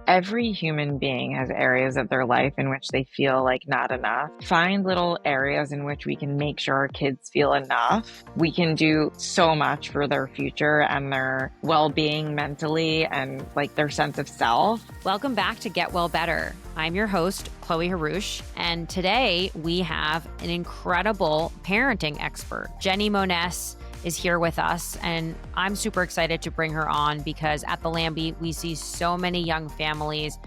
Every human being has areas of their life in which they feel like not enough. Find little areas in which we can make sure our kids feel enough. We can do so much for their future and their well-being mentally and like their sense of self. Welcome back to Get Well Better. I'm your host, Chloe Harouche, and today we have an incredible parenting expert. Jenny Moness is here with us, and I'm super excited to bring her on because at the Lambie, we see so many young families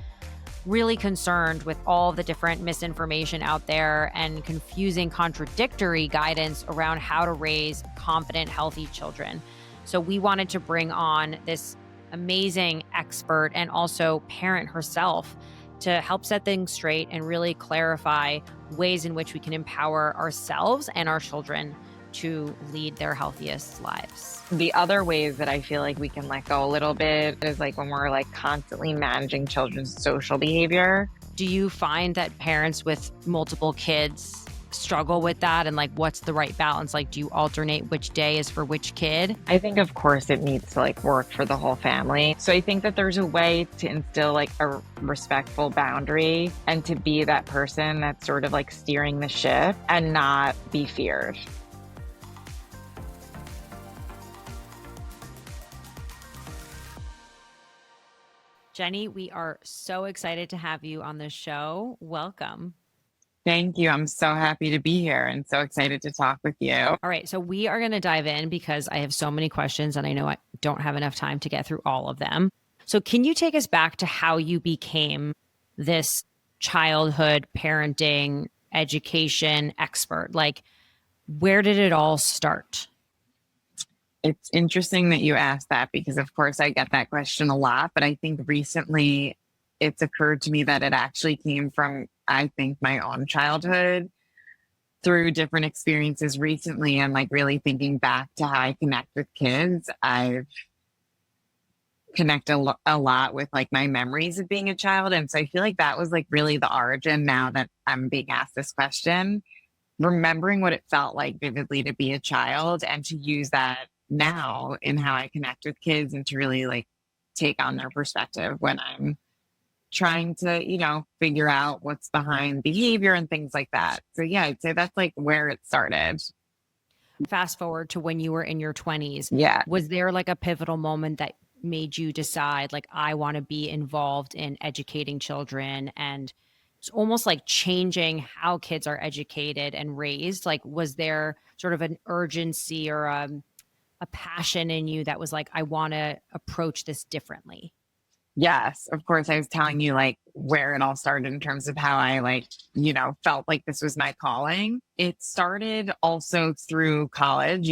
really concerned with all the different misinformation out there and confusing, contradictory guidance around how to raise confident, healthy children. So we wanted to bring on this amazing expert and also parent herself to help set things straight and really clarify ways in which we can empower ourselves and our children to lead their healthiest lives. The other ways that I feel like we can let go a little bit is like when we're like constantly managing children's social behavior. Do you find that parents with multiple kids struggle with that? And like, what's the right balance? Like, do you alternate which day is for which kid? I think, of course, it needs to like work for the whole family. So I think that there's a way to instill like a respectful boundary and to be that person that's sort of like steering the ship and not be feared. Jenny, we are so excited to have you on the show. Welcome. Thank you. I'm so happy to be here and so excited to talk with you. All right. So we are going to dive in because I have so many questions and I know I don't have enough time to get through all of them. So can you take us back to how you became this childhood parenting education expert? Like, where did it all start? It's interesting that you asked that because, of course, I get that question a lot. But I think recently it's occurred to me that it actually came from, I think, my own childhood through different experiences recently and like really thinking back to how I connect with kids. I've connect a lot with like my memories of being a child. And so I feel like that was like really the origin now that I'm being asked this question, remembering what it felt like vividly to be a child and to use that now in how I connect with kids and to really like take on their perspective when I'm trying to, figure out what's behind behavior and things like that. So yeah, I'd say that's like where it started. Fast forward to when you were in your 20s. Yeah. Was there like a pivotal moment that made you decide like, I want to be involved in educating children and it's almost like changing how kids are educated and raised? Like, was there sort of an urgency or a passion in you that was like, I want to approach this differently? Yes, of course. I was telling you like where it all started in terms of how I felt like this was my calling. It started also through college,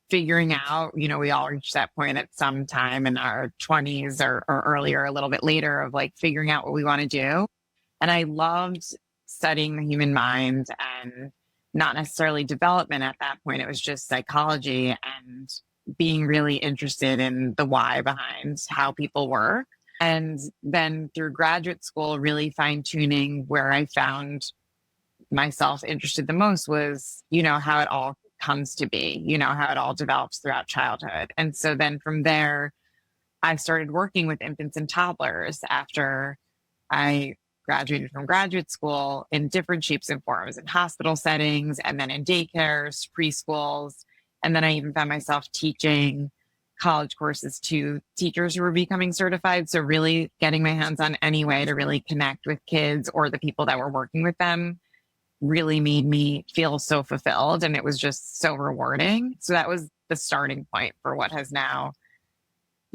figuring out, we all reach that point at some time in our 20s or earlier, a little bit later of like figuring out what we want to do. And I loved studying the human mind and not necessarily development at that point. It was just psychology and being really interested in the why behind how people work. And then through graduate school, really fine tuning where I found myself interested the most was, how it all comes to be, how it all develops throughout childhood. And so then from there, I started working with infants and toddlers after I graduated from graduate school in different shapes and forms in hospital settings and then in daycares, preschools. And then I even found myself teaching college courses to teachers who were becoming certified. So really getting my hands on any way to really connect with kids or the people that were working with them really made me feel so fulfilled. And it was just so rewarding. So that was the starting point for what has now,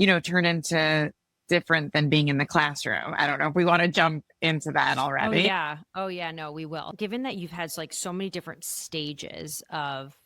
turned into different than being in the classroom. I don't know if we want to jump into that already. Oh yeah. No, we will. Given that you've had like so many different stages of,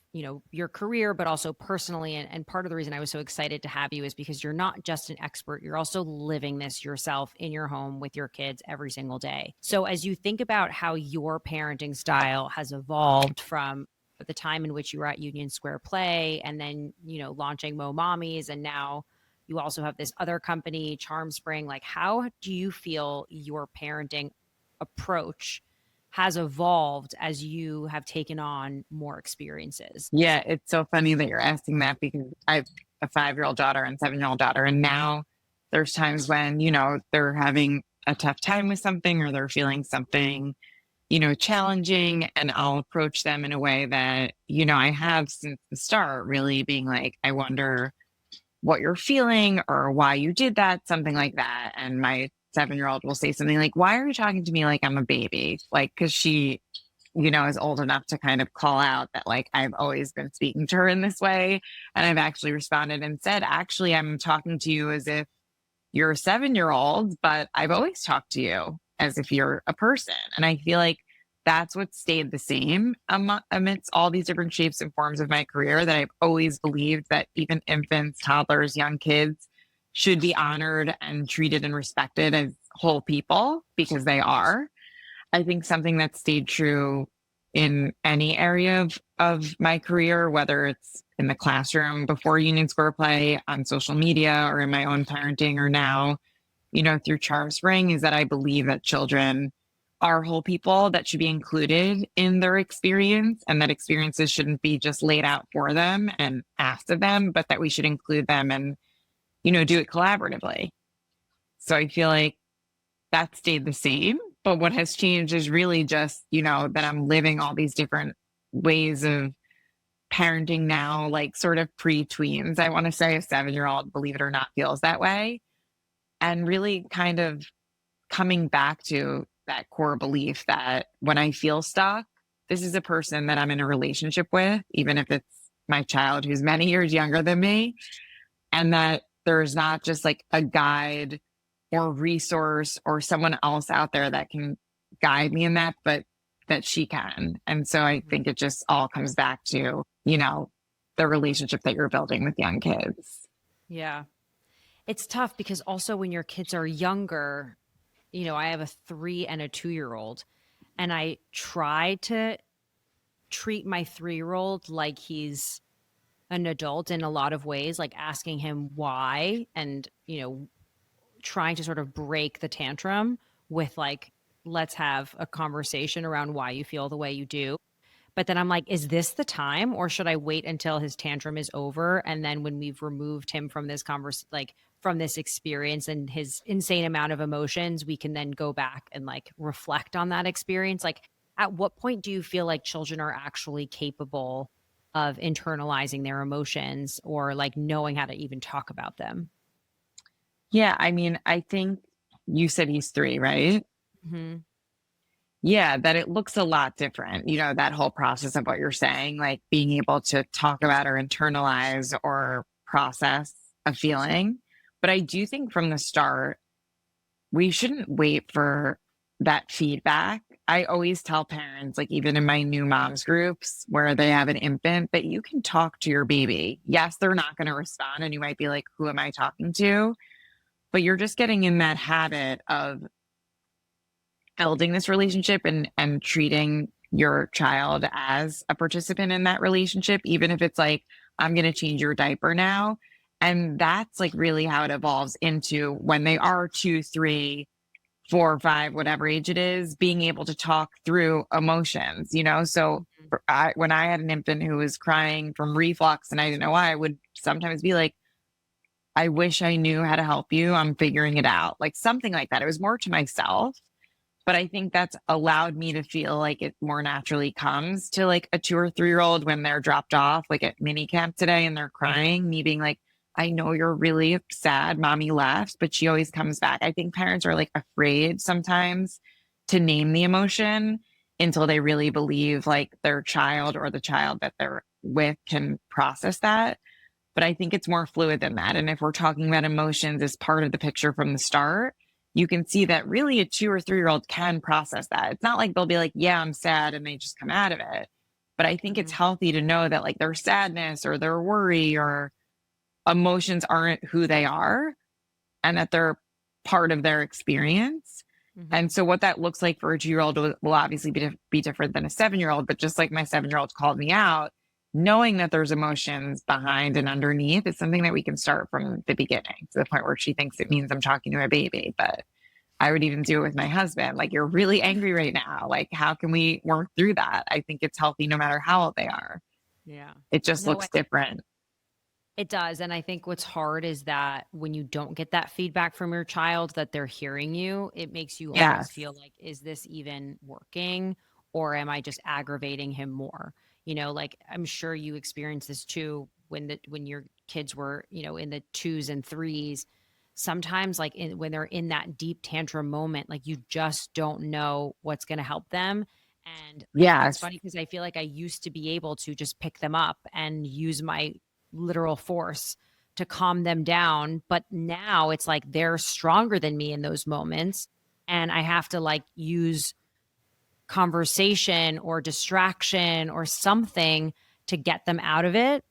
your career, but also personally. And part of the reason I was so excited to have you is because you're not just an expert, you're also living this yourself in your home with your kids every single day. So as you think about how your parenting style has evolved from the time in which you were at Union Square Play and then, launching Mo Mommies, and now you also have this other company, Charm Spring. Like, how do you feel your parenting approach has evolved as you have taken on more experiences? Yeah, it's so funny that you're asking that because I have a 5-year-old daughter and 7-year-old daughter. And now There's times when, they're having a tough time with something or they're feeling something, challenging. And I'll approach them in a way that, I have since the start, really being like, I wonder what you're feeling or why you did that, something like that. And my 7-year-old will say something like, why are you talking to me like I'm a baby? Like, because she, is old enough to kind of call out that like I've always been speaking to her in this way. And I've actually responded and said, actually, I'm talking to you as if you're a 7-year-old, but I've always talked to you as if you're a person. And I feel like that's what stayed the same amidst all these different shapes and forms of my career, that I've always believed that even infants, toddlers, young kids should be honored and treated and respected as whole people, because they are. I think something that stayed true in any area of my career, whether it's in the classroom before Union Square Play, on social media, or in my own parenting, or now, through Charm Spring, is that I believe that children are whole people that should be included in their experience, and that experiences shouldn't be just laid out for them and asked of them, but that we should include them and, do it collaboratively. So I feel like that stayed the same. But what has changed is really just, that I'm living all these different ways of parenting now, like sort of pre-tweens. I want to say a 7-year-old, believe it or not, feels that way. And really kind of coming back to that core belief that when I feel stuck, this is a person that I'm in a relationship with, even if it's my child who's many years younger than me. And that there's not just like a guide or resource or someone else out there that can guide me in that, but that she can. And so I think it just all comes back to, the relationship that you're building with young kids. Yeah. It's tough because also when your kids are younger, I have a 3 and a 2-year-old, and I try to treat my 3-year-old like he's an adult in a lot of ways, like asking him why, and, trying to sort of break the tantrum with like, let's have a conversation around why you feel the way you do. But then I'm like, is this the time, or should I wait until his tantrum is over? And then when we've removed him from this from this experience and his insane amount of emotions, we can then go back and like reflect on that experience. Like, at what point do you feel like children are actually capable of internalizing their emotions, or like knowing how to even talk about them? Yeah. I mean, I think you said he's 3, right? Mm-hmm. Yeah, that it looks a lot different, that whole process of what you're saying, like being able to talk about or internalize or process a feeling. But I do think from the start, we shouldn't wait for that feedback. I always tell parents, like even in my new moms groups where they have an infant, that you can talk to your baby. Yes, they're not going to respond. And you might be like, who am I talking to? But you're just getting in that habit of building this relationship and treating your child as a participant in that relationship, even if it's like, I'm going to change your diaper now. And that's like really how it evolves into when they are 2, 3, 4, 5, whatever age it is, being able to talk through emotions, So when I had an infant who was crying from reflux and I didn't know why, I would sometimes be like, I wish I knew how to help you. I'm figuring it out. Like something like that. It was more to myself. But I think that's allowed me to feel like it more naturally comes to like a 2 or 3-year-old when they're dropped off, like at mini camp today and they're crying, me being like, I know you're really sad, mommy left, but she always comes back. I think parents are like afraid sometimes to name the emotion until they really believe like their child or the child that they're with can process that. But I think it's more fluid than that. And if we're talking about emotions as part of the picture from the start, you can see that really a 2 or 3-year-old can process that. It's not like they'll be like, yeah, I'm sad, and they just come out of it. But I think it's healthy to know that like their sadness or their worry or emotions aren't who they are, and that they're part of their experience. Mm-hmm. And so what that looks like for a 2-year-old will obviously be different than a 7-year-old. But just like my 7-year-old called me out, knowing that there's emotions behind and underneath is something that we can start from the beginning, to the point where she thinks it means I'm talking to a baby. But I would even do it with my husband. Like, you're really angry right now. Like, how can we work through that? I think it's healthy no matter how old they are. Yeah. It just looks different. It does. And I think what's hard is that when you don't get that feedback from your child that they're hearing you, it makes you almost Yes. feel like, is this even working? Or am I just aggravating him more? Like I'm sure you experienced this too when your kids were, in the twos and threes. Sometimes like when they're in that deep tantrum moment, like you just don't know what's going to help them. And it's Yes. funny because I feel like I used to be able to just pick them up and use my literal force to calm them down. But now it's like they're stronger than me in those moments. And I have to like use conversation or distraction or something to get them out of it.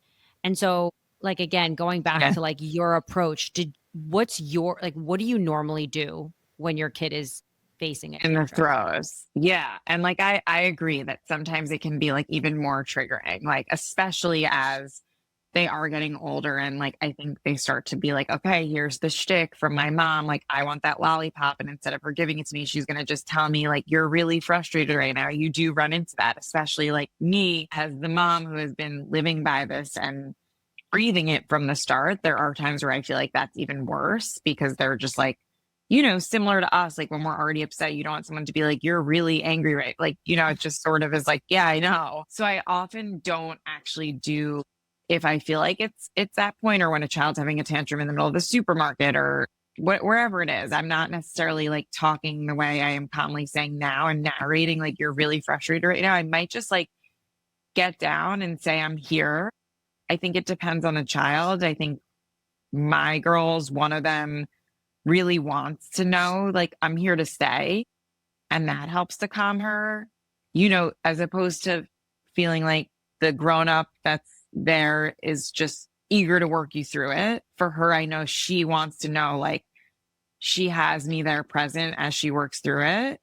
And so, like, again, going back Yeah. to like your approach, what do you normally do when your kid is facing a In the tantrum? throes. Yeah. And like I agree that sometimes it can be like even more triggering, like especially as they are getting older and like I think they start to be like, okay, here's the shtick from my mom. Like I want that lollipop. And instead of her giving it to me, she's gonna just tell me, like, you're really frustrated right now. You do run into that, especially like me as the mom who has been living by this and breathing it from the start. There are times where I feel like that's even worse because they're just like, similar to us, like when we're already upset, you don't want someone to be like, you're really angry, right? Like, it just sort of is like, yeah, I know. So I often don't actually do if I feel like it's that point or when a child's having a tantrum in the middle of the supermarket or wherever it is. I'm not necessarily like talking the way I am commonly saying now and narrating like you're really frustrated right now. I might just like get down and say, I'm here. I think it depends on the child. I think my girls, one of them really wants to know, like, I'm here to stay. And that helps to calm her, as opposed to feeling like the grown up that's there is just eager to work you through it. For her, I know she wants to know, like, she has me there present as she works through it.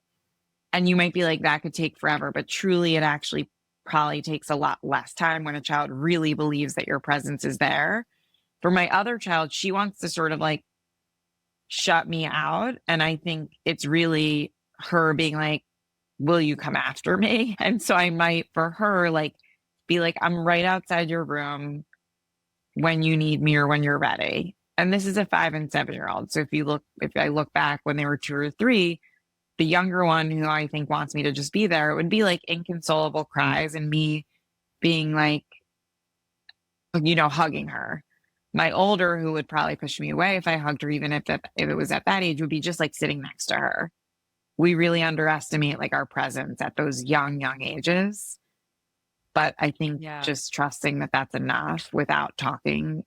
And you might be like, that could take forever, but truly, it actually probably takes a lot less time when a child really believes that your presence is there. For my other child, she wants to sort of like shut me out. And I think it's really her being like, will you come after me? And so I might, for her, like, be like, I'm right outside your room when you need me or when you're ready. And this is a 5 and 7-year-old. So if I look back when they were 2 or 3, the younger one who I think wants me to just be there, it would be like inconsolable cries and me being like, hugging her. My older, who would probably push me away if I hugged her, even if it was at that age, would be just like sitting next to her. We really underestimate like our presence at those young ages. But I think Yeah. just trusting that that's enough without talking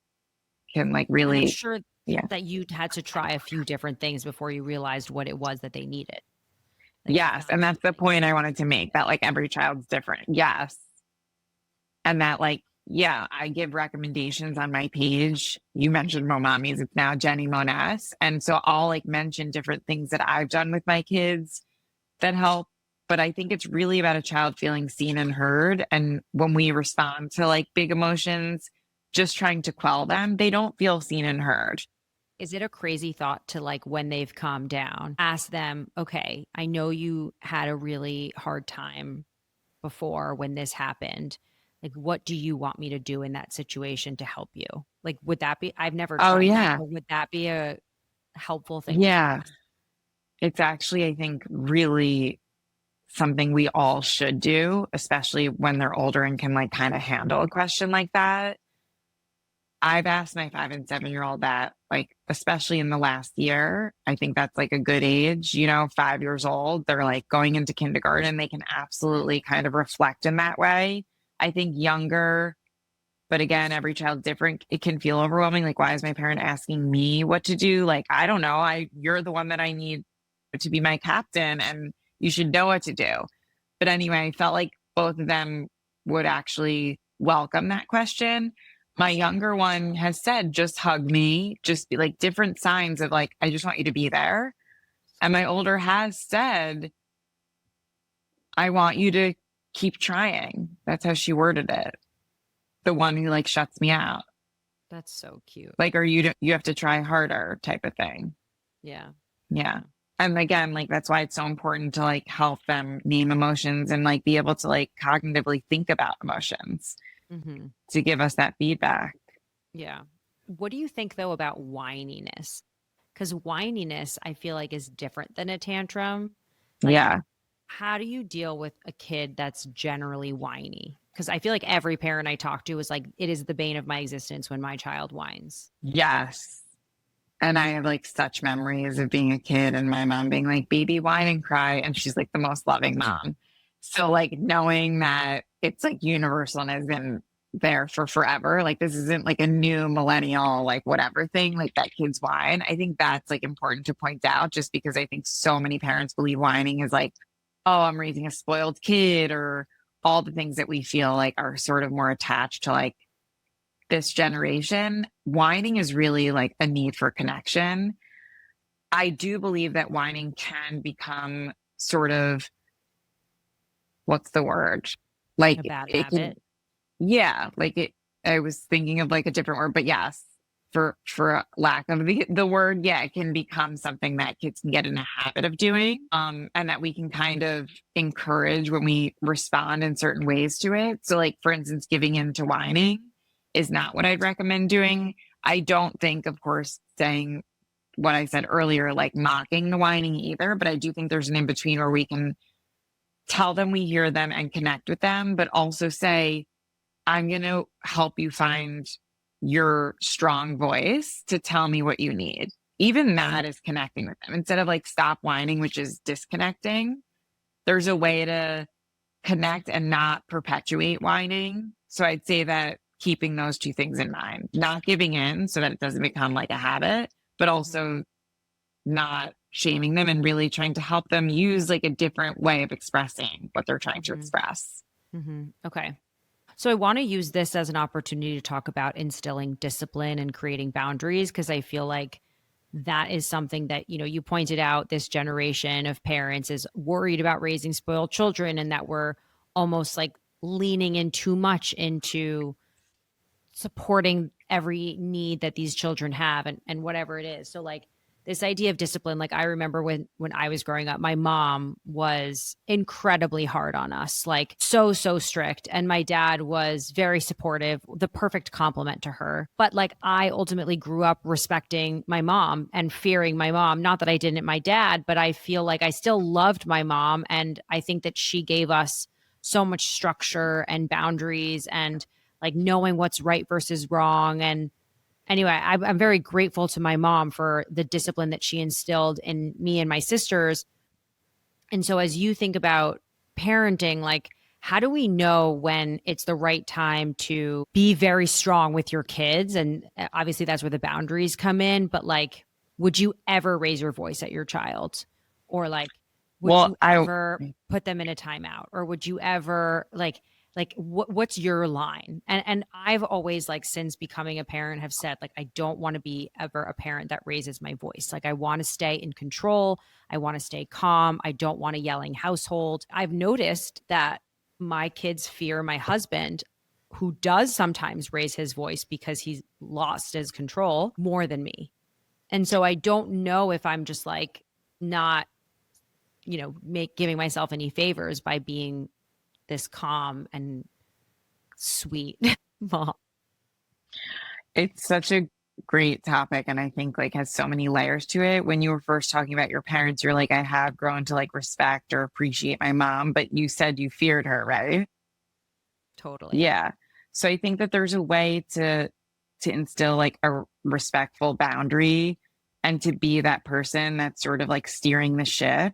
can like And I'm really, sure yeah. that you had to try a few different things before you realized what it was that they needed. Like you Yes. found And that's the something. point I wanted to make, that like every child's different. Yes. And that like, yeah, I give recommendations on my page. You mentioned Momommies. It's now Jenny Moness. And so I'll like mention different things that I've done with my kids that help. But I think it's really about a child feeling seen and heard. And when we respond to like big emotions, just trying to quell them, they don't feel seen and heard. Is it a crazy thought to like when they've calmed down, ask them, okay, I know you had a really hard time before when this happened. Like, what do you want me to do in that situation to help you? Like, would that be, I've never Oh, tried that, yeah. but would that be a helpful thing to Yeah. ask? It's actually, I think, really something we all should do, especially when they're older and can like kind of handle a question like that. I've asked my 5 and 7-year-old that, like, especially in the last year, I think that's like a good age, 5 years old. They're like going into kindergarten. They can absolutely kind of reflect in that way. I think younger, but again, every child's different. It can feel overwhelming. Like, why is my parent asking me what to do? Like, I don't know. You're the one that I need to be my captain and you should know what to do. But anyway, I felt like both of them would actually welcome that question. My younger one has said, just hug me, just be like different signs of like, I just want you to be there. And my older has said, I want you to keep trying. That's how she worded it. The one who like shuts me out. That's so cute. Like, or you have to try harder type of thing. Yeah. Yeah. And again, like that's why it's so important to like help them name emotions and like be able to like cognitively think about emotions Mm-hmm. to give us that feedback. Yeah. What do you think though about whininess? Because whininess, I feel like, is different than a tantrum. Like, Yeah. how do you deal with a kid that's generally whiny? Because I feel like every parent I talk to is like, it is the bane of my existence when my child whines. Yes. And I have like such memories of being a kid and my mom being like, baby, whine and cry. And she's like the most loving mom. So, like, knowing that it's like universal and has been there for forever, like, this isn't like a new millennial, like, whatever thing, like that kids whine. I think that's like important to point out just because I think so many parents believe whining is like, oh, I'm raising a spoiled kid or all the things that we feel like are sort of more attached to like this generation. Whining is really like a need for connection. I do believe that whining can become sort of, what's the word? A Like bad it can, habit. yeah, like it, I was thinking of like a different word, but yes, for lack of the word, yeah, it can become something that kids can get in a habit of doing. And that we can kind of encourage when we respond in certain ways to it. So like for instance, giving in to whining is not what I'd recommend doing. I don't think, of course, saying what I said earlier, like mocking the whining either, but I do think there's an in between where we can tell them we hear them and connect with them, but also say, I'm going to help you find your strong voice to tell me what you need. Even that is connecting with them instead of like stop whining, which is disconnecting. There's a way to connect and not perpetuate whining. So I'd say that keeping those two things in mind, not giving in so that it doesn't become like a habit, but also not shaming them and really trying to help them use like a different way of expressing what they're trying to Mm-hmm. express. Mm-hmm. Okay. So I want to use this as an opportunity to talk about instilling discipline and creating boundaries because I feel like that is something that, you pointed out this generation of parents is worried about raising spoiled children and that we're almost like leaning in too much into supporting every need that these children have and whatever it is. So like this idea of discipline, like I remember when I was growing up, my mom was incredibly hard on us, like so strict. And my dad was very supportive, the perfect complement to her. But like I ultimately grew up respecting my mom and fearing my mom. Not that I didn't my dad, but I feel like I still loved my mom. And I think that she gave us so much structure and boundaries and like knowing what's right versus wrong. And anyway, I'm very grateful to my mom for the discipline that she instilled in me and my sisters. And so, as you think about parenting, like, how do we know when it's the right time to be very strong with your kids? And obviously, that's where the boundaries come in. But, like, would you ever raise your voice at your child? Or, like, would Well, you ever put them in a timeout? Or would you ever, like what's your line? And I've always, like, since becoming a parent, have said, like, I don't want to be ever a parent that raises my voice. Like, I want to stay in control. I want to stay calm. I don't want a yelling household. I've noticed that my kids fear my husband, who does sometimes raise his voice because he's lost his control, more than me. And so I don't know if I'm just like not, giving myself any favors by being this calm and sweet mom. it's such a great topic and I think like has so many layers to it. When you were first talking about your parents, you're like, I have grown to like respect or appreciate my mom, but you said you feared her, right? Totally. Yeah. So I think that there's a way to instill like a respectful boundary and to be that person that's sort of like steering the ship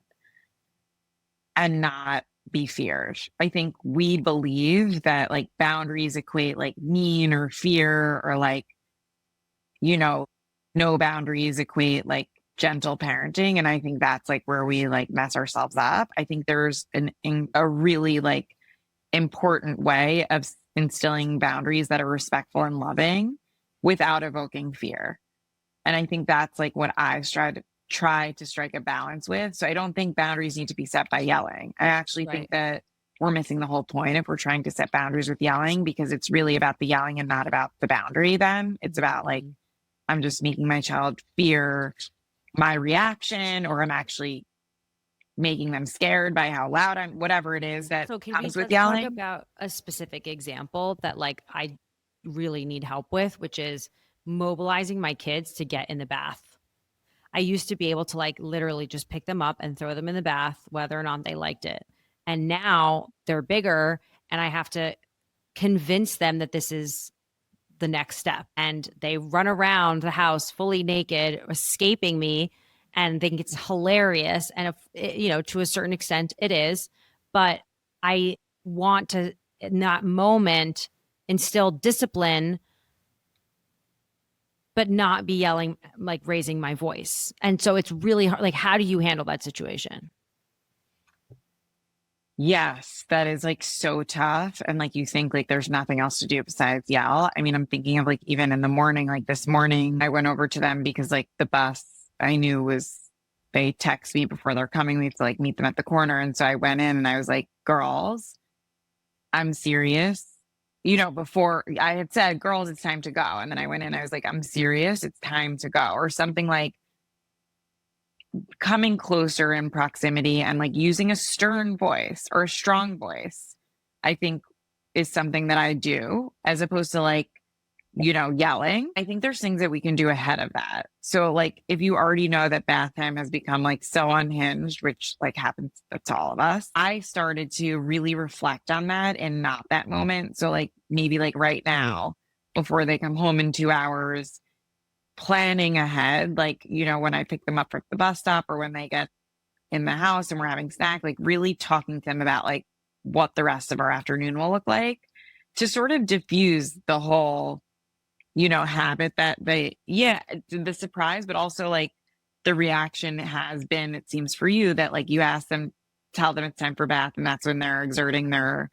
and not be feared. I think we believe that like boundaries equate like mean or fear or like, you know, no boundaries equate like gentle parenting. And I think that's like where we like mess ourselves up. I think there's a really like important way of instilling boundaries that are respectful and loving without evoking fear. And I think that's like what I've tried to strike a balance with. So I don't think boundaries need to be set by yelling. I actually Right. think that we're missing the whole point if we're trying to set boundaries with yelling because it's really about the yelling and not about the boundary then. It's about like I'm just making my child fear my reaction or I'm actually making them scared by how loud I'm, whatever it is that So can we comes with let's talk yelling. about a specific example that, like, I really need help with, which is mobilizing my kids to get in the bath. I used to be able to like literally just pick them up and throw them in the bath, whether or not they liked it. And now they're bigger and I have to convince them that this is the next step. And they run around the house fully naked, escaping me, and think it's hilarious. And if, you know, to a certain extent it is, but I want to, in that moment, instill discipline, but not be yelling, like raising my voice. And so it's really hard. Like, how do you handle that situation? Yes, that is like so tough. And like you think like there's nothing else to do besides yell. I mean, I'm thinking of like even in the morning, like this morning, I went over to them because like the bus I knew was, they text me before they're coming. We have to like meet them at the corner. And so I went in and I was like, girls, I'm serious. You know, before I had said, girls, it's time to go. And then I went in, I was like, I'm serious. It's time to go. Or something like coming closer in proximity and like using a stern voice or a strong voice, I think is something that I do as opposed to like, you know, yelling. I think there's things that we can do ahead of that. So like if you already know that bath time has become like so unhinged, which like happens to all of us, I started to really reflect on that and not that moment. So like maybe like right now, before they come home in 2 hours, planning ahead, like, you know, when I pick them up at the bus stop or when they get in the house and we're having snack, like really talking to them about like what the rest of our afternoon will look like to sort of diffuse the whole, you know, habit that they, yeah, the surprise, but also like the reaction has been, it seems for you that like you ask them, tell them it's time for bath and that's when they're exerting their,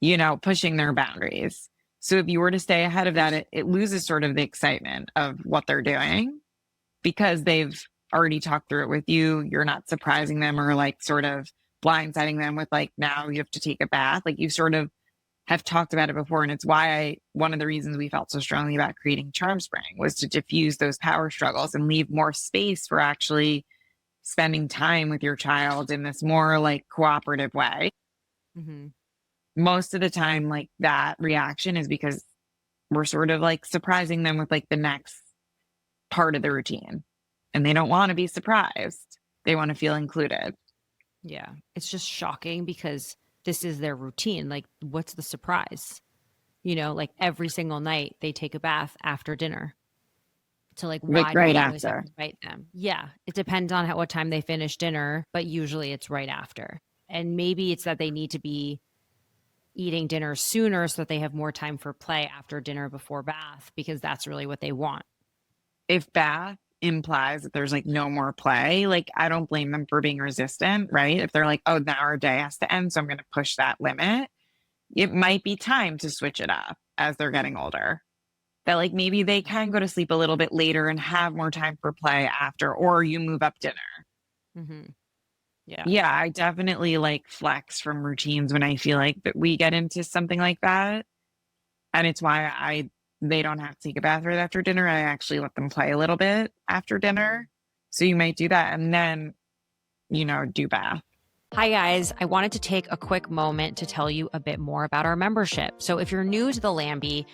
you know, pushing their boundaries. So if you were to stay ahead of that, it loses sort of the excitement of what they're doing because they've already talked through it with you. You're not surprising them or like sort of blindsiding them with like, now you have to take a bath. Like you sort of have talked about it before. And it's why one of the reasons we felt so strongly about creating Charm Spring was to diffuse those power struggles and leave more space for actually spending time with your child in this more like cooperative way. Mm-hmm. Most of the time, like that reaction is because we're sort of like surprising them with like the next part of the routine and they don't want to be surprised. They want to feel included. Yeah. It's just shocking because this is their routine. Like, what's the surprise? You know, like every single night they take a bath after dinner. So like, why Like do right I always have after. to invite them? Yeah. It depends on what time they finish dinner, but usually it's right after. And maybe it's that they need to be eating dinner sooner so that they have more time for play after dinner before bath, because that's really what they want. If bath implies that there's like no more play, like I don't blame them for being resistant, right? If they're like, oh, now our day has to end, so I'm going to push that limit, it might be time to switch it up as they're getting older. That like maybe they can go to sleep a little bit later and have more time for play after, or you move up dinner. Mm-hmm. Yeah. Yeah, I definitely like flex from routines when I feel like that we get into something like that. And it's why they don't have to take a bath right after dinner. I actually let them play a little bit after dinner. So you might do that and then, you know, do bath. Hi, guys. I wanted to take a quick moment to tell you a bit more about our membership. So, if you're new to the Lambie,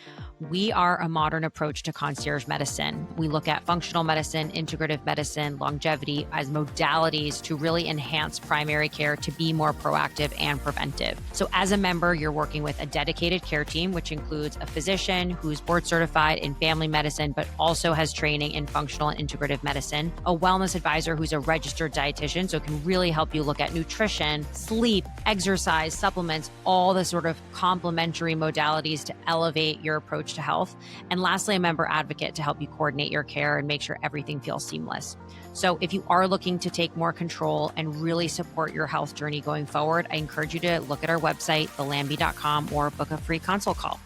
we are a modern approach to concierge medicine. We look at functional medicine, integrative medicine, longevity as modalities to really enhance primary care to be more proactive and preventive. So, as a member, you're working with a dedicated care team, which includes a physician who's board certified in family medicine, but also has training in functional and integrative medicine, a wellness advisor who's a registered dietitian, so can really help you look at nutrition, sleep, exercise, supplements, all the sort of complementary modalities to elevate your approach to health. And lastly, a member advocate to help you coordinate your care and make sure everything feels seamless. So if you are looking to take more control and really support your health journey going forward, I encourage you to look at our website, thelambie.com, or book a free consult call.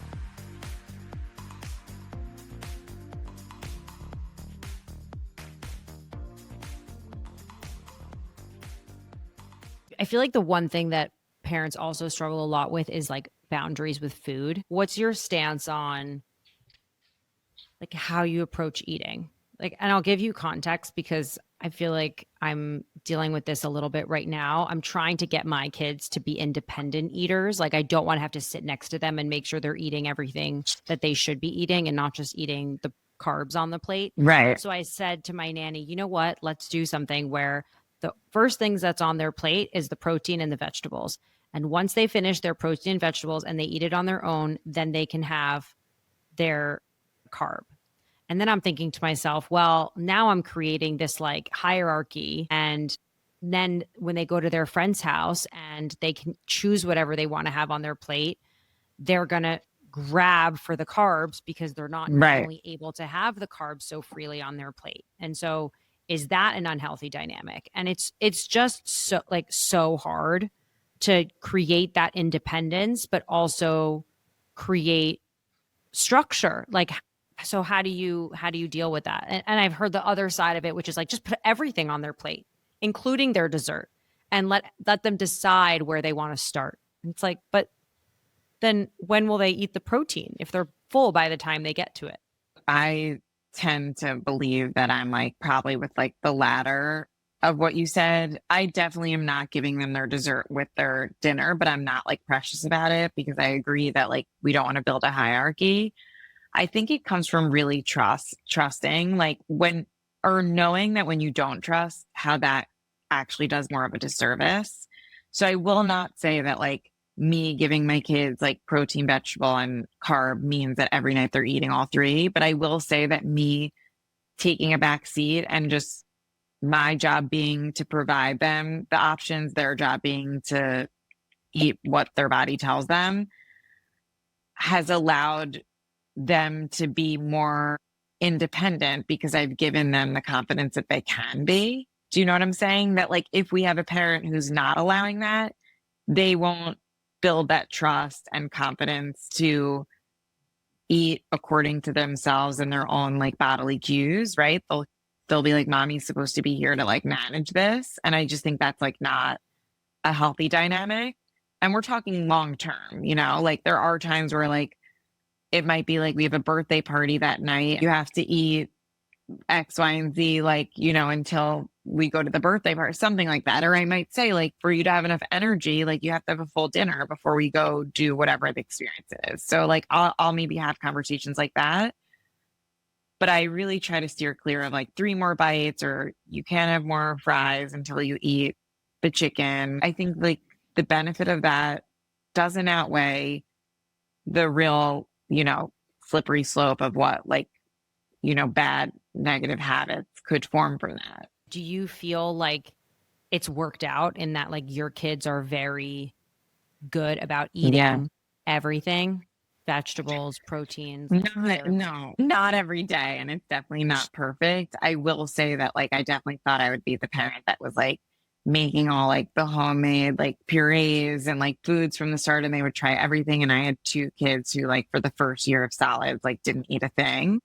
I feel like the one thing that parents also struggle a lot with is like boundaries with food. What's your stance on like how you approach eating? Like, and I'll give you context because I feel like I'm dealing with this a little bit right now. I'm trying to get my kids to be independent eaters. Like I don't want to have to sit next to them and make sure they're eating everything that they should be eating and not just eating the carbs on the plate. Right. So I said to my nanny, you know what? Let's do something where the first things that's on their plate is the protein and the vegetables. And once they finish their protein and vegetables and they eat it on their own, then they can have their carb. And then I'm thinking to myself, well, now I'm creating this like hierarchy. And then when they go to their friend's house and they can choose whatever they want to have on their plate, they're going to grab for the carbs because they're not Right. normally able to have the carbs so freely on their plate. And so is that an unhealthy dynamic? And it's just so hard to create that independence, but also create structure. Like, so how do you deal with that? And I've heard the other side of it, which is like, just put everything on their plate, including their dessert, and let them decide where they want to start. And it's like, but then when will they eat the protein if they're full by the time they get to it? I tend to believe that I'm like probably with like the latter of what you said. I definitely am not giving them their dessert with their dinner, but I'm not like precious about it because I agree that like we don't want to build a hierarchy. I think it comes from really trusting, like knowing that when you don't trust, how that actually does more of a disservice. So I will not say that like me giving my kids like protein, vegetable, and carb means that every night they're eating all three. But I will say that me taking a back seat and just my job being to provide them the options, their job being to eat what their body tells them, has allowed them to be more independent because I've given them the confidence that they can be. Do you know what I'm saying? That like if we have a parent who's not allowing that, they won't build that trust and confidence to eat according to themselves and their own like bodily cues, right? They'll be like, mommy's supposed to be here to like manage this. And I just think that's like not a healthy dynamic. And we're talking long term, like there are times where like it might be like we have a birthday party that night. You have to eat X, Y, and Z, like, until we go to the birthday party, something like that. Or I might say, like, for you to have enough energy, like, you have to have a full dinner before we go do whatever the experience is. So, like, I'll maybe have conversations like that. But I really try to steer clear of like 3 more bites or you can't have more fries until you eat the chicken. I think like the benefit of that doesn't outweigh the real slippery slope of what like, bad negative habits could form from that. Do you feel like it's worked out in that like your kids are very good about eating everything, vegetables, proteins? Not every day. And it's definitely not perfect. I will say that like, I definitely thought I would be the parent that was like making all like the homemade like purees and like foods from the start, and they would try everything. And I had 2 kids who like for the first year of solids like didn't eat a thing.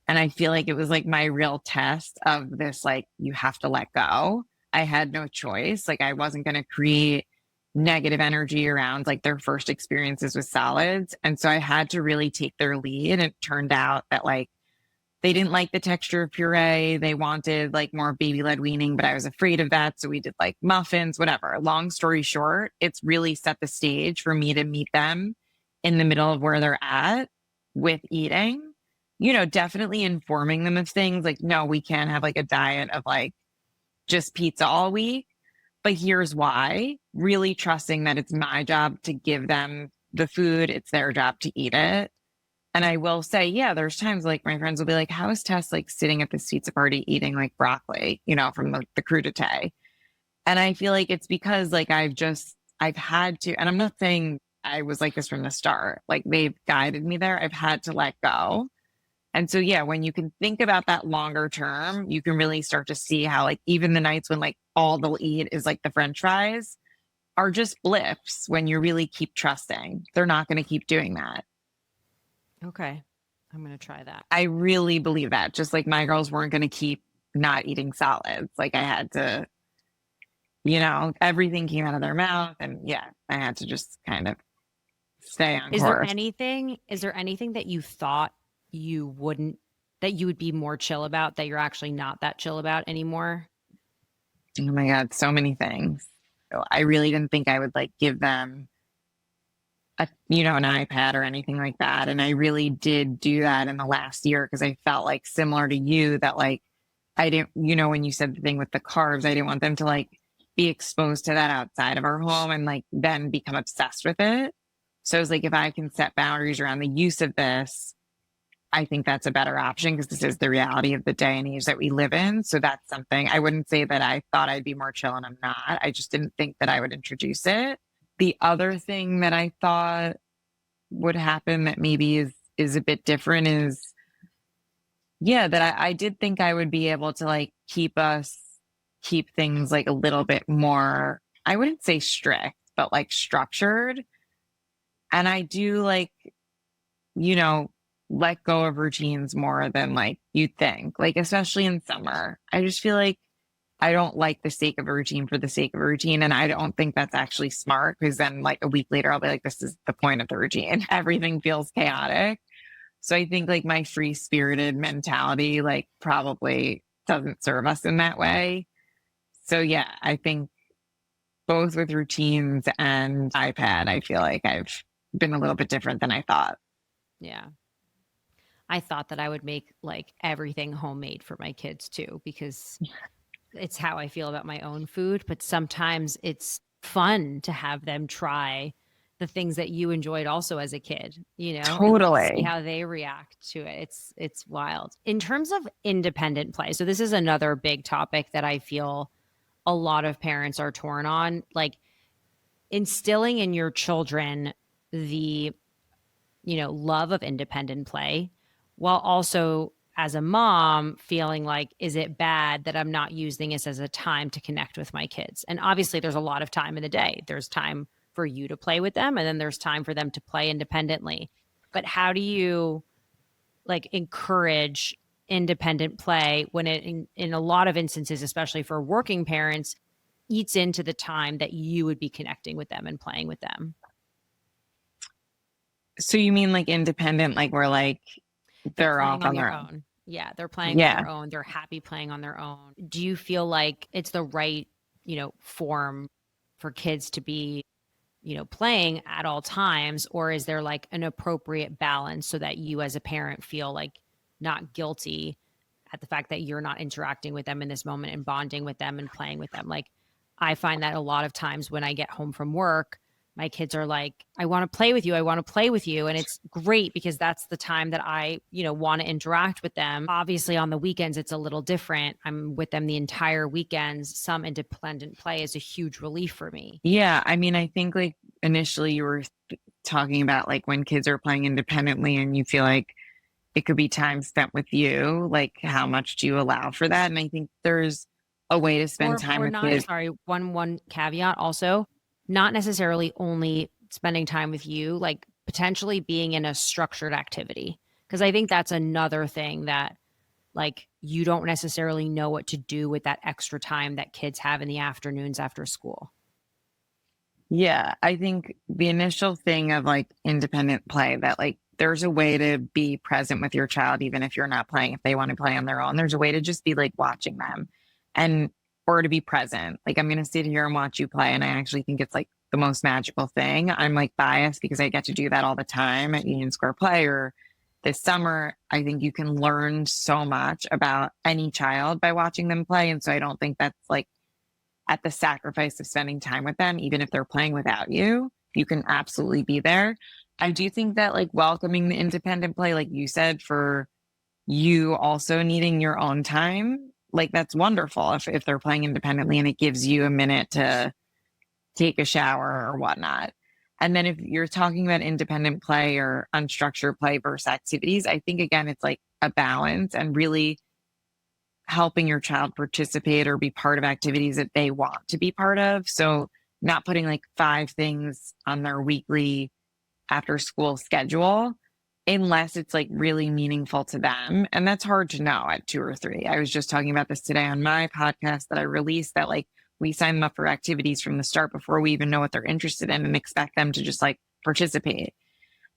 And I feel like it was like my real test of this, like, you have to let go. I had no choice. Like I wasn't going to create negative energy around like their first experiences with solids. And so I had to really take their lead. And it turned out that like they didn't like the texture of puree. They wanted like more baby-led weaning, but I was afraid of that. So we did like muffins, whatever. Long story short, it's really set the stage for me to meet them in the middle of where they're at with eating, definitely informing them of things like, no, we can't have like a diet of like just pizza all week, but here's why. Really trusting that it's my job to give them the food. It's their job to eat it. And I will say, yeah, there's times like my friends will be like, how is Tess like sitting at this pizza party eating like broccoli, from the crudité? And I feel like it's because like I've had to, and I'm not saying I was like this from the start, like they've guided me there. I've had to let go. And so, yeah, when you can think about that longer term, you can really start to see how like even the nights when like all they'll eat is like the French fries are just blips when you really keep trusting. They're not going to keep doing that. Okay. I'm going to try that. I really believe that. Just like my girls weren't going to keep not eating solids. Like I had to, everything came out of their mouth. And yeah, I had to just kind of stay on course. Is there anything that you thought you wouldn't that you would be more chill about that you're actually not that chill about anymore? Oh my God, so many things. So I really didn't think I would like give them an iPad or anything like that. And I really did do that in the last year because I felt like similar to you that like I didn't, when you said the thing with the carbs, I didn't want them to like be exposed to that outside of our home and like then become obsessed with it. So I was like, if I can set boundaries around the use of this, I think that's a better option because this is the reality of the day and age that we live in. So that's something I wouldn't say that I thought I'd be more chill and I'm not. I just didn't think that I would introduce it. The other thing that I thought would happen that maybe is a bit different is, yeah, that I did think I would be able to like keep things like a little bit more, I wouldn't say strict, but like structured. And I do like, let go of routines more than like you'd think, like, especially in summer. I just feel like I don't like the sake of a routine for the sake of a routine. And I don't think that's actually smart because then like a week later, I'll be like, this is the point of the routine. Everything feels chaotic. So I think like my free spirited mentality, like probably doesn't serve us in that way. So yeah, I think both with routines and iPad, I feel like I've been a little bit different than I thought. Yeah. I thought that I would make like everything homemade for my kids too, because it's how I feel about my own food. But sometimes it's fun to have them try the things that you enjoyed also as a kid, and see Totally. how they react to it. It's wild. In terms of independent play, so this is another big topic that I feel a lot of parents are torn on, like instilling in your children the love of independent play, while also as a mom feeling like, is it bad that I'm not using this as a time to connect with my kids? And obviously there's a lot of time in the day. There's time for you to play with them, and then there's time for them to play independently. But how do you like encourage independent play when it, in a lot of instances, especially for working parents, eats into the time that you would be connecting with them and playing with them? So you mean like independent, like we're like they're off playing on their own. Yeah, they're playing on Yeah. their own. They're happy playing on their own. Do you feel like it's the right, form for kids to be, playing at all times? Or is there like an appropriate balance so that you as a parent feel like not guilty at the fact that you're not interacting with them in this moment and bonding with them and playing with them? Like, I find that a lot of times when I get home from work, my kids are like, I want to play with you. I want to play with you. And it's great because that's the time that I, want to interact with them. Obviously on the weekends, it's a little different. I'm with them the entire weekends. Some independent play is a huge relief for me. Yeah. I mean, I think like initially you were talking about like when kids are playing independently and you feel like it could be time spent with you, like how much do you allow for that? And I think there's a way to spend time Or with not, kids. sorry, one caveat also, not necessarily only spending time with you, like potentially being in a structured activity. Because I think that's another thing that like you don't necessarily know what to do with that extra time that kids have in the afternoons after school. Yeah. I think the initial thing of like independent play that like there's a way to be present with your child, even if you're not playing, if they want to play on their own, there's a way to just be like watching them and or to be present. Like I'm going to sit here and watch you play. And I actually think it's like the most magical thing. I'm like biased because I get to do that all the time at Union Square Play or this summer. I think you can learn so much about any child by watching them play. And so I don't think that's like at the sacrifice of spending time with them, even if they're playing without you, you can absolutely be there. I do think that like welcoming the independent play, like you said, for you also needing your own time, like that's wonderful if they're playing independently and it gives you a minute to take a shower or whatnot. And then if you're talking about independent play or unstructured play versus activities, I think again, it's like a balance and really helping your child participate or be part of activities that they want to be part of. So not putting like 5 things on their weekly after school schedule unless it's like really meaningful to them. And that's hard to know at 2 or 3. I was just talking about this today on my podcast that I released that like we sign them up for activities from the start before we even know what they're interested in and expect them to just like participate.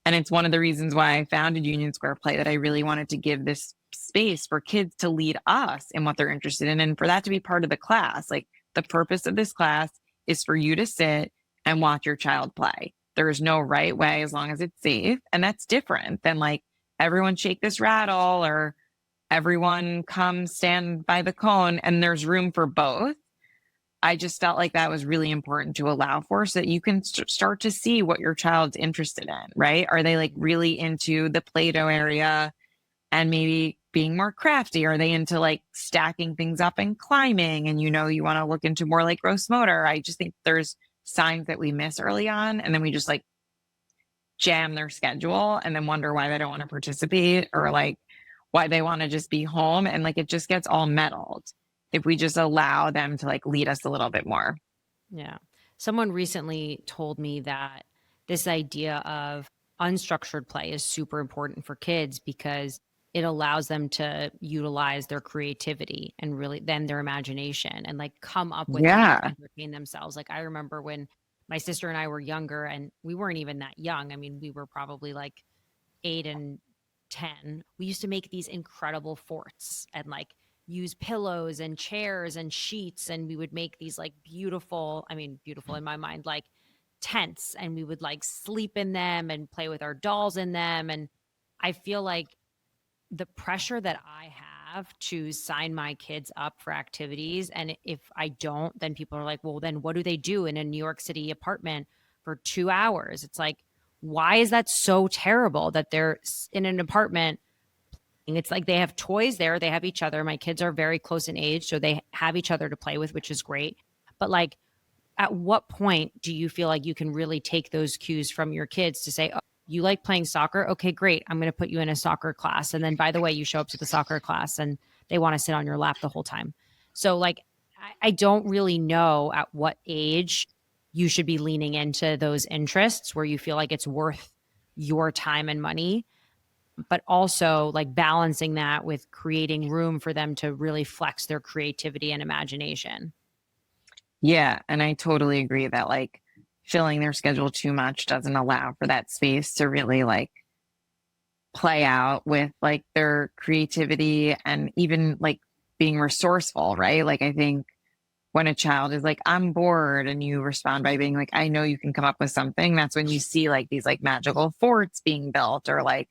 And it's one of the reasons why I founded Union Square Play, that I really wanted to give this space for kids to lead us in what they're interested in and for that to be part of the class. Like the purpose of this class is for you to sit and watch your child play. There is no right way as long as it's safe. And that's different than like everyone shake this rattle or everyone come stand by the cone, and there's room for both. I just felt like that was really important to allow for so that you can start to see what your child's interested in, right? Are they like really into the Play-Doh area and maybe being more crafty? Are they into like stacking things up and climbing? And you want to look into more like gross motor. I just think there's signs that we miss early on, and then we just like jam their schedule and then wonder why they don't want to participate or like why they want to just be home. And like it just gets all muddled if we just allow them to like lead us a little bit more. Yeah. Someone recently told me that this idea of unstructured play is super important for kids because it allows them to utilize their creativity and really then their imagination and like come up with things to entertain themselves. Like I remember when my sister and I were younger, and we weren't even that young. I mean, we were probably like 8 and 10. We used to make these incredible forts and like use pillows and chairs and sheets, and we would make these like beautiful in my mind, like tents, and we would like sleep in them and play with our dolls in them. And I feel like the pressure that I have to sign my kids up for activities, and if I don't, then people are like, well, then what do they do in a New York City apartment for 2 hours? It's like, why is that so terrible that they're in an apartment? It's like they have toys there. They have each other. My kids are very close in age, so they have each other to play with, which is great. But like, at what point do you feel like you can really take those cues from your kids to say, oh, you like playing soccer? Okay, great. I'm going to put you in a soccer class. And then by the way, you show up to the soccer class and they want to sit on your lap the whole time. So like, I don't really know at what age you should be leaning into those interests where you feel like it's worth your time and money, but also like balancing that with creating room for them to really flex their creativity and imagination. Yeah. And I totally agree that like filling their schedule too much doesn't allow for that space to really like play out with like their creativity and even like being resourceful, right? Like I think when a child is like, I'm bored, and you respond by being like, I know you can come up with something, that's when you see like these like magical forts being built or like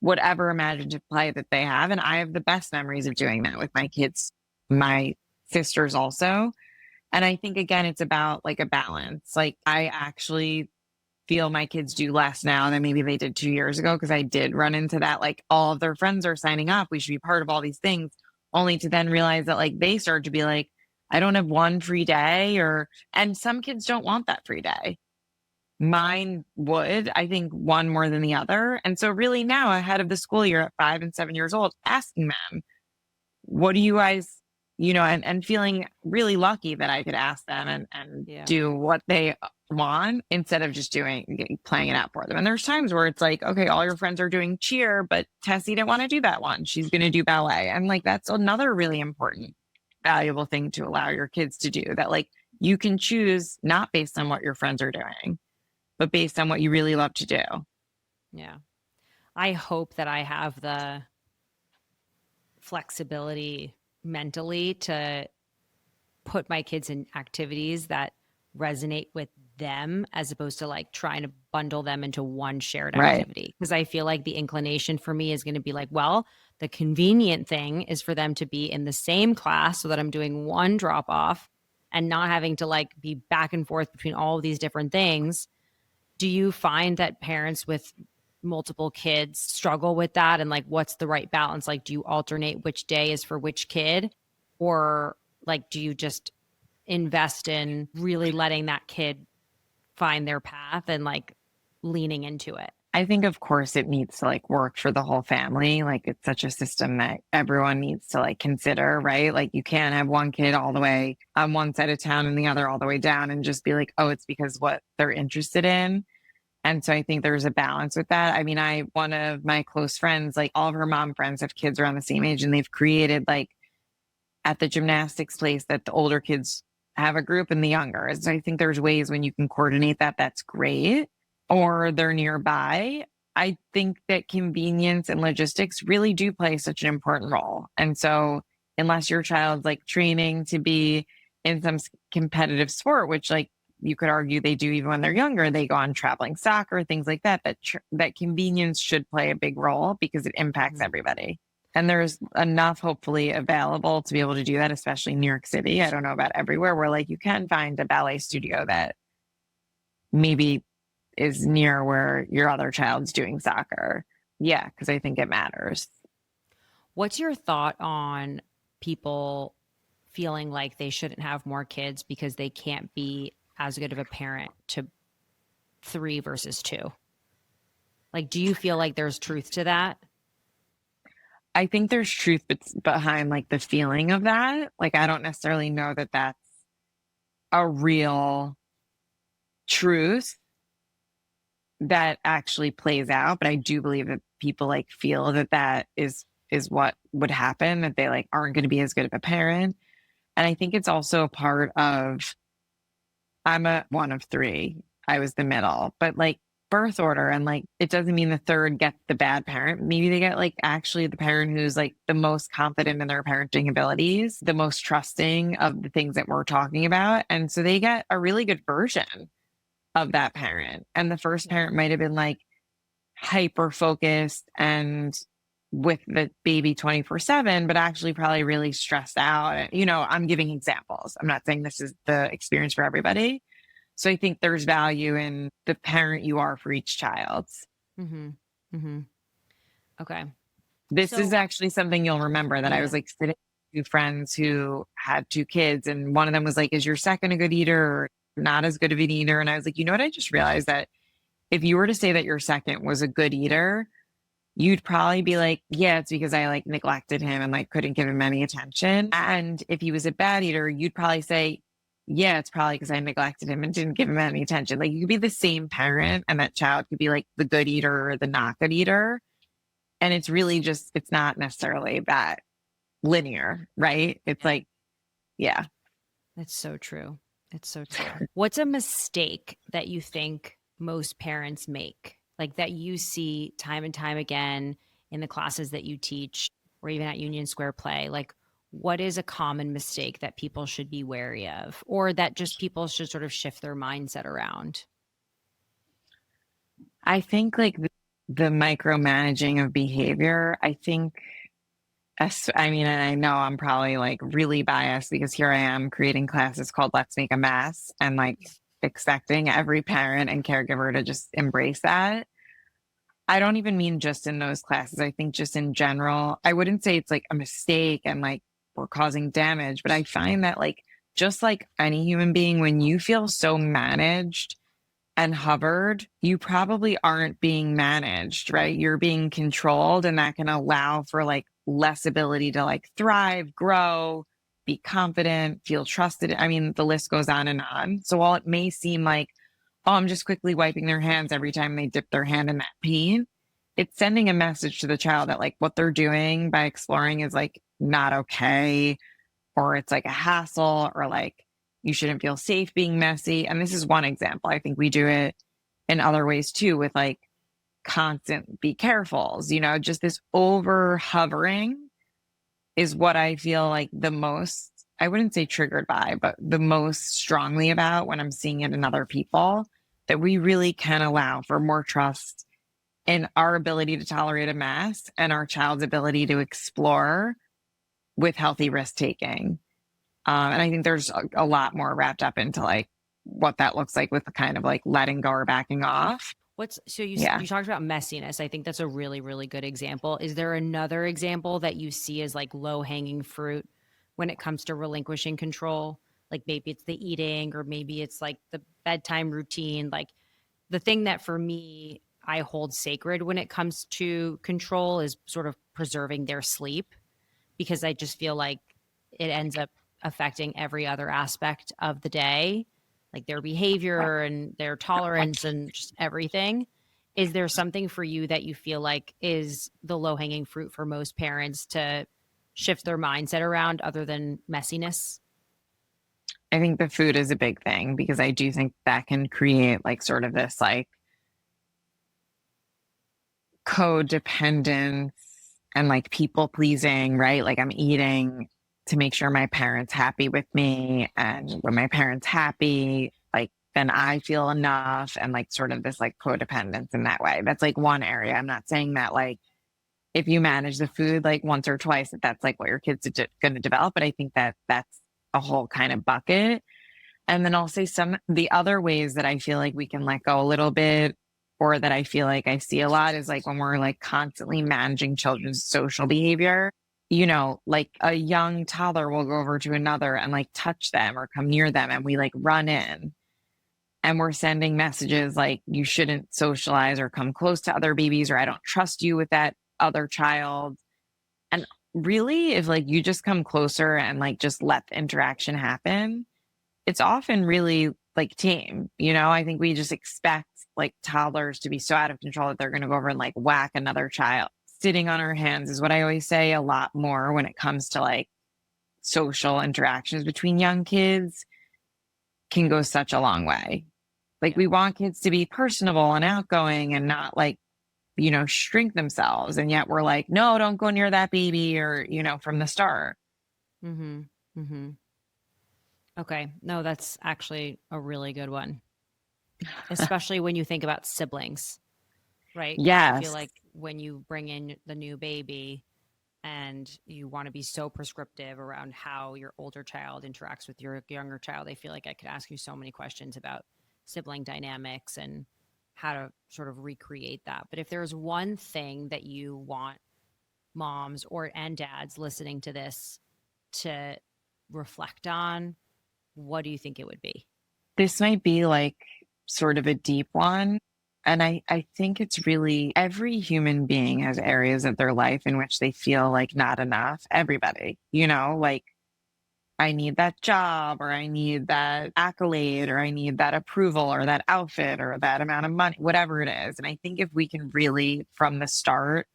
whatever imaginative play that they have. And I have the best memories of doing that with my kids, my sisters also. And I think, again, it's about like a balance. Like I actually feel my kids do less now than maybe they did 2 years ago, because I did run into that, like all of their friends are signing up. We should be part of all these things, only to then realize that like they start to be like, I don't have one free day, and some kids don't want that free day. Mine would, I think, one more than the other. And so really now ahead of the school year at 5 and 7 years old, asking them, what do you guys, and feeling really lucky that I could ask them and do what they want instead of just playing it out for them. And there's times where it's like, okay, all your friends are doing cheer, but Tessie didn't want to do that one. She's going to do ballet. And like, that's another really important, valuable thing to allow your kids to do, that like you can choose not based on what your friends are doing, but based on what you really love to do. Yeah. I hope that I have the flexibility mentally to put my kids in activities that resonate with them, as opposed to like trying to bundle them into one shared activity. Because I feel like the inclination for me is going to be like, well, the convenient thing is for them to be in the same class so that I'm doing one drop off and not having to like be back and forth between all of these different things. Do you find that parents with multiple kids struggle with that? And like, what's the right balance? Like, do you alternate which day is for which kid? Or like, do you just invest in really letting that kid find their path and like leaning into it? I think, of course, it needs to like work for the whole family. Like it's such a system that everyone needs to like consider, right? Like you can't have one kid all the way on one side of town and the other all the way down and just be like, oh, it's because what they're interested in. And so I think there's a balance with that. I mean, one of my close friends, like all of her mom friends have kids around the same age, and they've created like at the gymnastics place that the older kids have a group and the younger. And so I think there's ways when you can coordinate that, that's great. Or they're nearby. I think that convenience and logistics really do play such an important role. And so, unless your child's like training to be in some competitive sport, which like you could argue they do even when they're younger, they go on traveling soccer, things like that. That convenience should play a big role because it impacts Mhm. everybody. And there's enough hopefully available to be able to do that, especially in New York City. I don't know about everywhere where like you can find a ballet studio that maybe is near where your other child's doing soccer. Yeah, because I think it matters. What's your thought on people feeling like they shouldn't have more kids because they can't be as good of a parent to 3 versus 2? Like, do you feel like there's truth to that? I think there's truth behind like the feeling of that. Like, I don't necessarily know that that's a real truth that actually plays out, but I do believe that people like feel that that is what would happen, that they like aren't going to be as good of a parent. And I think it's also a part of I'm a one of three. I was the middle, but like birth order and like it doesn't mean the third gets the bad parent. Maybe they get like actually the parent who's like the most confident in their parenting abilities, the most trusting of the things that we're talking about. And so they get a really good version of that parent. And the first parent might have been like hyper focused and with the baby 24/7, but actually probably really stressed out. You know, I'm giving examples. I'm not saying this is the experience for everybody. So I think there's value in the parent you are for each child. Mm-hmm. Mm-hmm. Okay. This is So, actually something you'll remember that I was yeah. like sitting with 2 friends who had 2 kids, and one of them was like, "Is your second a good eater or not as good of an eater?" And I was like, "You know what? I just realized that if you were to say that your second was a good eater, you'd probably be like, yeah, it's because I like neglected him and like couldn't give him any attention. And if he was a bad eater, you'd probably say, yeah, it's probably because I neglected him and didn't give him any attention. Like you could be the same parent and that child could be like the good eater or the not good eater. And it's really just, it's not necessarily that linear, right? It's Yeah. like, yeah. It's so true. It's so true. What's a mistake that you think most parents make? Like that you see time and time again in the classes that you teach or even at Union Square Play? Like, what is a common mistake that people should be wary of or that just people should sort of shift their mindset around? I think like the micromanaging of behavior, I think I mean, and I know I'm probably like really biased because here I am creating classes called Let's Make a Mess and like expecting every parent and caregiver to just embrace that. I don't even mean just in those classes. I think just in general, I wouldn't say it's like a mistake and like we're causing damage, but I find that like just like any human being, when you feel so managed and hovered, you probably aren't being managed, right? You're being controlled, and that can allow for like less ability to like thrive, grow, be confident, feel trusted. I mean, the list goes on and on. So while it may seem like, oh, I'm just quickly wiping their hands every time they dip their hand in that paint, it's sending a message to the child that like what they're doing by exploring is like not okay, or it's like a hassle, or like you shouldn't feel safe being messy. And this is one example. I think we do it in other ways too, with like constant be carefuls, just this over hovering is what I feel like the most, I wouldn't say triggered by, but the most strongly about when I'm seeing it in other people, that we really can allow for more trust in our ability to tolerate a mess and our child's ability to explore with healthy risk taking. And I think there's a lot more wrapped up into like what that looks like with the kind of like letting go or backing off. You talked about messiness. I think that's a really, really good example. Is there another example that you see as like low hanging fruit when it comes to relinquishing control? Like maybe it's the eating or maybe it's like the bedtime routine. Like the thing that for me, I hold sacred when it comes to control is sort of preserving their sleep because I just feel like it ends up affecting every other aspect of the day, like their behavior and their tolerance and just everything. Is there something for you that you feel like is the low hanging fruit for most parents to shift their mindset around other than messiness? I think the food is a big thing because I do think that can create like sort of this like codependence and like people pleasing, right? Like I'm eating to make sure my parents happy with me. And when my parents happy, like then I feel enough and like sort of this like codependence in that way. That's like one area. I'm not saying that like if you manage the food like once or twice, that's like what your kids are going to develop. But I think that that's a whole kind of bucket. And then I'll say the other ways that I feel like we can let go a little bit, or that I feel like I see a lot, is like when we're like constantly managing children's social behavior. You know, like a young toddler will go over to another and like touch them or come near them, and we like run in and we're sending messages like you shouldn't socialize or come close to other babies, or I don't trust you with that other child. And really, if like you just come closer and like just let the interaction happen, it's often really like tame. You know, I think we just expect like toddlers to be so out of control that they're going to go over and like whack another child. Sitting on our hands is what I always say a lot more when it comes to like social interactions between young kids can go such a long way. Like we want kids to be personable and outgoing and not like, you know, shrink themselves. And yet we're like, no, don't go near that baby, or, you know, from the start. Mm-hmm. Mm-hmm. Okay. No, that's actually a really good one, especially when you think about siblings, right? Yes. I feel like when you bring in the new baby and you want to be so prescriptive around how your older child interacts with your younger child, I feel like I could ask you so many questions about sibling dynamics and how to sort of recreate that. But if there's one thing that you want moms and dads listening to this to reflect on, what do you think it would be? This might be like sort of a deep one. And I think it's really every human being has areas of their life in which they feel like not enough. Everybody, you know, like I need that job, or I need that accolade, or I need that approval, or that outfit, or that amount of money, whatever it is. And I think if we can really, from the start,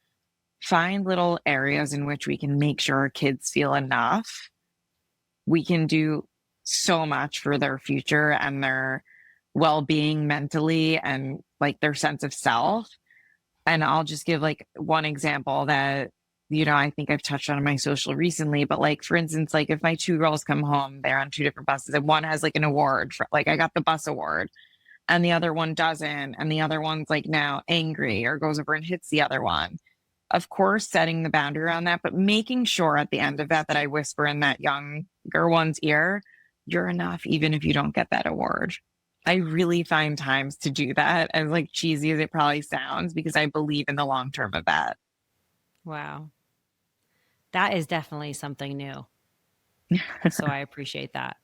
find little areas in which we can make sure our kids feel enough, we can do so much for their future and their well-being mentally and like their sense of self. And I'll just give like one example that, you know, I think I've touched on in my social recently, but like, for instance, like if my two girls come home, they're on two different buses and one has like an award for like, I got the bus award, and the other one doesn't. And the other one's like now angry or goes over and hits the other one. Of course, setting the boundary around that, but making sure at the end of that, that I whisper in that younger one's ear, you're enough, even if you don't get that award. I really find times to do that, as like cheesy as it probably sounds, because I believe in the long term of that. Wow. That is definitely something new. So I appreciate that.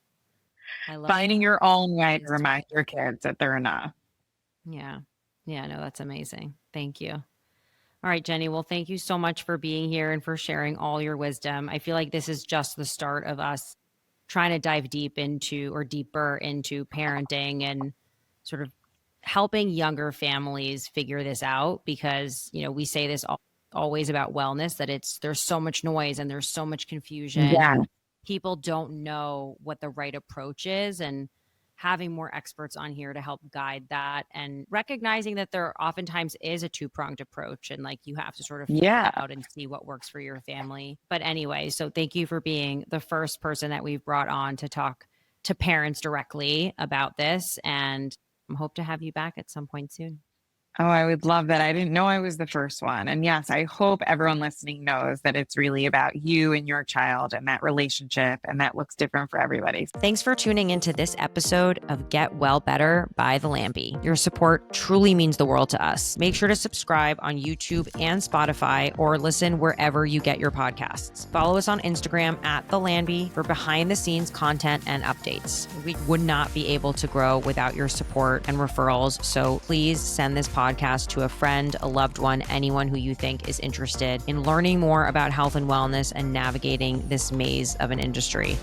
I love finding your own way to remind your kids that they're enough. Yeah. Yeah, no, that's amazing. Thank you. All right, Jenny. Well, thank you so much for being here and for sharing all your wisdom. I feel like this is just the start of us trying to dive deeper into parenting and sort of helping younger families figure this out, because, you know, we say this always about wellness, that there's so much noise and there's so much confusion. Yeah. People don't know what the right approach is, and having more experts on here to help guide that, and recognizing that there oftentimes is a two-pronged approach, and like you have to sort of figure it out and see what works for your family. But anyway, so thank you for being the first person that we've brought on to talk to parents directly about this, and I hope to have you back at some point soon. Oh, I would love that. I didn't know I was the first one. And yes, I hope everyone listening knows that it's really about you and your child and that relationship, and that looks different for everybody. Thanks for tuning into this episode of Get Well Better by The Lambie. Your support truly means the world to us. Make sure to subscribe on YouTube and Spotify, or listen wherever you get your podcasts. Follow us on Instagram at The Lambie for behind the scenes content and updates. We would not be able to grow without your support and referrals. So please send this podcast to a friend, a loved one, anyone who you think is interested in learning more about health and wellness and navigating this maze of an industry.